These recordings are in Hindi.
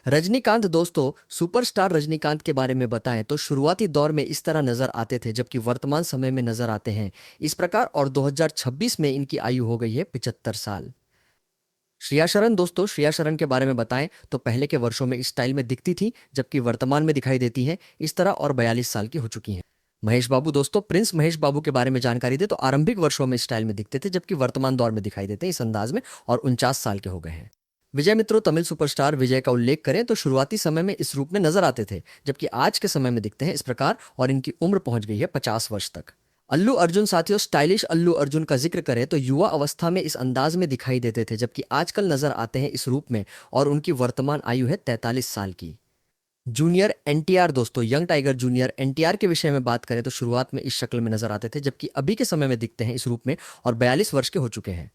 रजनीकांत दोस्तों, सुपरस्टार रजनीकांत के बारे में बताएं तो शुरुआती दौर में इस तरह नजर आते थे जबकि वर्तमान समय में नजर आते हैं इस प्रकार और 2026 में इनकी आयु हो गई है 75 साल। श्रेया शरण दोस्तों, श्रेया शरण के बारे में बताएं तो पहले के वर्षों में इस स्टाइल में दिखती थी जबकि वर्तमान में दिखाई देती हैं इस तरह और 42 साल की हो चुकी हैं। महेश बाबू दोस्तों, प्रिंस महेश बाबू के बारे में जानकारी दे तो आरंभिक वर्षों में इस स्टाइल में दिखते थे जबकि वर्तमान दौर में दिखाई देते हैं इस अंदाज में और 49 साल के हो गए हैं। विजय मित्रों, तमिल सुपरस्टार विजय का उल्लेख करें तो शुरुआती समय में इस रूप में नजर आते थे जबकि आज के समय में दिखते हैं इस प्रकार और इनकी उम्र पहुंच गई है 50 वर्ष तक। अल्लू अर्जुन साथियों, स्टाइलिश अल्लू अर्जुन का जिक्र करें तो युवा अवस्था में इस अंदाज में दिखाई देते थे जबकि आजकल नजर आते हैं इस रूप में और उनकी वर्तमान आयु है 43 साल की। जूनियर एनटीआर दोस्तों, यंग टाइगर जूनियर एनटीआर के विषय में बात करें तो शुरुआत में इस शक्ल में नजर आते थे जबकि अभी के समय में दिखते हैं इस रूप में और 42 वर्ष के हो चुके हैं।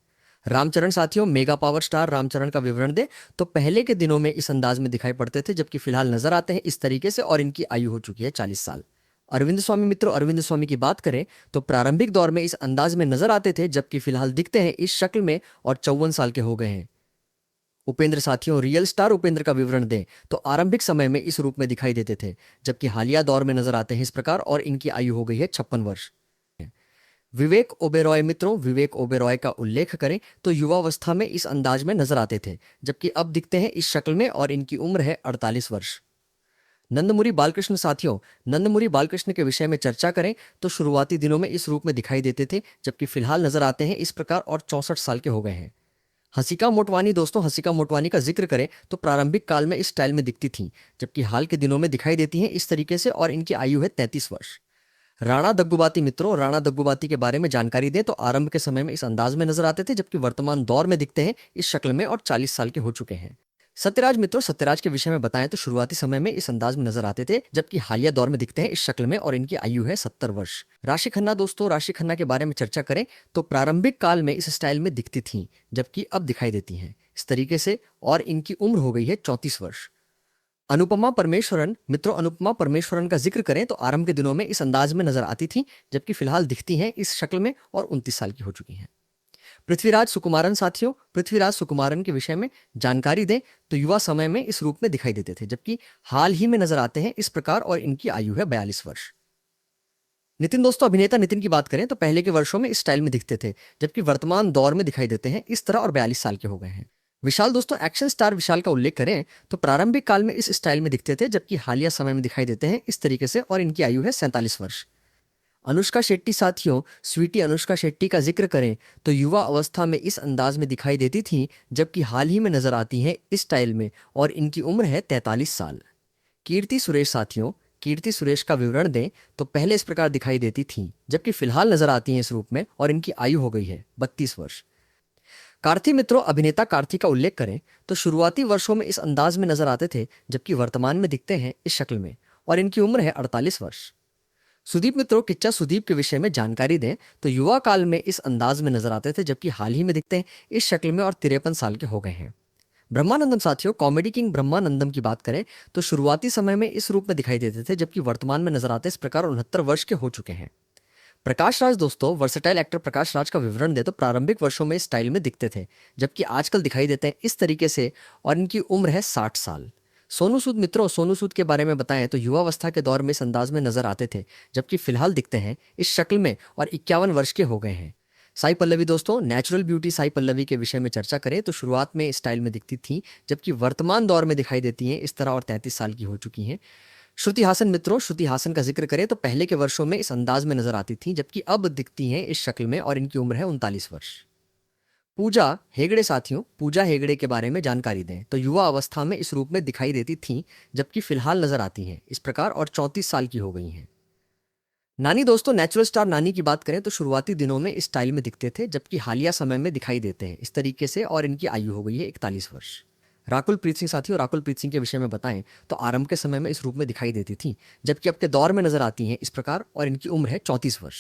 रामचरण साथियों, मेगा पावर स्टार रामचरण का विवरण दे तो पहले के दिनों में इस अंदाज में दिखाई पड़ते थे जबकि फिलहाल नजर आते हैं इस तरीके से और इनकी आयु हो चुकी है 40 साल। अरविंद स्वामी मित्रों, अरविंद स्वामी की बात करें तो प्रारंभिक दौर में इस अंदाज में नजर आते थे जबकि फिलहाल दिखते हैं इस शक्ल में और 54 साल के हो गए हैं। उपेंद्र साथियों, रियल स्टार उपेंद्र का विवरण दें तो आरंभिक समय में इस रूप में दिखाई देते थे जबकि हालिया दौर में नजर आते हैं इस प्रकार और इनकी आयु हो गई है 56 वर्ष। विवेक ओबेरॉय मित्रों, विवेक ओबेरॉय का उल्लेख करें तो युवावस्था में इस अंदाज में नजर आते थे जबकि अब दिखते हैं इस शक्ल में और इनकी उम्र है 48 वर्ष। नंदमुरी बालकृष्ण साथियों, नंदमुरी बालकृष्ण के विषय में चर्चा करें तो शुरुआती दिनों में इस रूप में दिखाई देते थे जबकि फिलहाल नजर आते हैं इस प्रकार और 64 साल के हो गए हैं। हंसिका मोटवानी दोस्तों, हंसिका मोटवानी का जिक्र करें तो प्रारंभिक काल में इस स्टाइल में दिखती थी जबकि हाल के दिनों में दिखाई देती हैं इस तरीके से और इनकी आयु है 33 वर्ष। राणा दग्गुबाती मित्रों, राणा दग्गुबाती के बारे में जानकारी दें तो आरंभ के समय में इस अंदाज में नजर आते थे जबकि वर्तमान दौर में दिखते हैं इस शक्ल में और 40 साल के हो चुके हैं। सत्यराज मित्रों, सत्यराज के विषय में बताएं तो शुरुआती समय में इस अंदाज में नजर आते थे जबकि हालिया दौर में दिखते हैं इस शक्ल में और इनकी आयु है 70 वर्ष। राशि खन्ना दोस्तों, राशि खन्ना के बारे में चर्चा करें तो प्रारंभिक काल में इस स्टाइल में दिखती थी जबकि अब दिखाई देती हैं इस तरीके से और इनकी उम्र हो गई है 34 वर्ष। अनुपमा परमेश्वरन मित्रों, अनुपमा परमेश्वरन का जिक्र करें तो आरंभ के दिनों में इस अंदाज में नजर आती थी जबकि फिलहाल दिखती हैं इस शक्ल में और 29 साल की हो चुकी हैं। पृथ्वीराज सुकुमारन साथियों, पृथ्वीराज सुकुमारन के विषय में जानकारी दें तो युवा समय में इस रूप में दिखाई देते थे जबकि हाल ही में नजर आते हैं इस प्रकार और इनकी आयु है 42 वर्ष। नितिन दोस्तों, अभिनेता नितिन की बात करें तो पहले के वर्षों में इस स्टाइल में दिखते थे जबकि वर्तमान दौर में दिखाई देते हैं इस तरह और 42 साल के हो गए हैं। विशाल दोस्तों, एक्शन स्टार विशाल का उल्लेख करें तो प्रारंभिक काल में इस स्टाइल में दिखते थे जबकि हालिया समय में दिखाई देते हैं इस तरीके से और इनकी आयु है 47 वर्ष। अनुष्का शेट्टी साथियों, स्वीटी अनुष्का शेट्टी का जिक्र करें तो युवा अवस्था में इस अंदाज में दिखाई देती थी जबकि हाल ही में नजर आती हैं इस स्टाइल में और इनकी उम्र है 43 साल। कीर्ति सुरेश साथियों, कीर्ति सुरेश का विवरण दें तो पहले इस प्रकार दिखाई देती थी जबकि फिलहाल नजर आती हैं इस रूप में और इनकी आयु हो गई है 32 वर्ष। कार्थी मित्रों, अभिनेता कार्थी का उल्लेख करें तो शुरुआती वर्षों में इस अंदाज में नजर आते थे जबकि वर्तमान में दिखते हैं इस शक्ल में और इनकी उम्र है 48 वर्ष। सुदीप मित्रों, किच्चा सुदीप के विषय में जानकारी दें तो युवा काल में इस अंदाज में नजर आते थे जबकि हाल ही में दिखते हैं इस शक्ल में और 53 साल के हो गए हैं। ब्रह्मानंदम साथियों, कॉमेडी किंग ब्रह्मानंदम की बात करें तो शुरुआती समय में इस रूप में दिखाई देते थे जबकि वर्तमान में नजर आते इस प्रकार 69 वर्ष के हो चुके हैं। प्रकाश राज दोस्तों, वर्सेटाइल एक्टर प्रकाश राज का विवरण दे तो प्रारंभिक वर्षों में इस स्टाइल में दिखते थे जबकि आजकल दिखाई देते हैं इस तरीके से और इनकी उम्र है 60 साल। सोनू सूद मित्रों, सोनू सूद के बारे में बताएं तो युवावस्था के दौर में इस अंदाज में नजर आते थे जबकि फिलहाल दिखते हैं इस शक्ल में और 51 वर्ष के हो गए हैं। साई पल्लवी दोस्तों, नेचुरल ब्यूटी साई पल्लवी के विषय में चर्चा करें तो शुरुआत में इस स्टाइल में दिखती थी जबकि वर्तमान दौर में दिखाई देती हैं इस तरह और 33 साल की हो चुकी हैं। श्रुति हासन मित्रों, श्रुति हासन का जिक्र करें तो पहले के वर्षों में इस अंदाज में नजर आती थी जबकि अब दिखती हैं इस शक्ल में और इनकी उम्र है 39 वर्ष। पूजा हेगड़े साथियों, पूजा हेगड़े के बारे में जानकारी दें तो युवा अवस्था में इस रूप में दिखाई देती थी जबकि फिलहाल नजर आती हैं इस प्रकार और 34 साल की हो गई हैं। नानी दोस्तों, नेचुरल स्टार नानी की बात करें तो शुरुआती दिनों में इस स्टाइल में दिखते थे जबकि हालिया समय में दिखाई देते हैं इस तरीके से और इनकी आयु हो गई है 41 वर्ष। राकुल प्रीत सिंह साथियों, राकुल प्रीत सिंह के विषय में बताएं तो आरंभ के समय में इस रूप में दिखाई देती थी जबकि अब के दौर में नजर आती हैं इस प्रकार और इनकी उम्र है 34 वर्ष।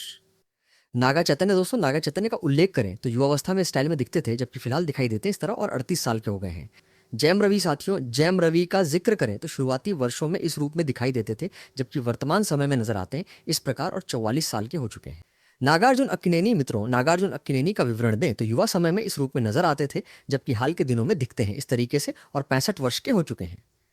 नागा चैतन्य दोस्तों, नागा चैतन्य का उल्लेख करें तो युवावस्था में स्टाइल में दिखते थे जबकि फिलहाल दिखाई देते हैं इस तरह और 38 साल के हो गए हैं। जैम रवि साथियों, जैम रवि का जिक्र करें तो शुरुआती वर्षों में इस रूप में दिखाई देते थे जबकि वर्तमान समय में नजर आते हैं इस प्रकार और 44 साल के हो चुके हैं। नागार्जुन अक्किनेनी मित्रों, नागार्जुन अक्किनेनी का विवरण दें तो युवा समय में इस रूप में नजर आते थे जबकि हाल के दिनों में दिखते हैं इस तरीके से और 65 वर्ष के हो चुके हैं।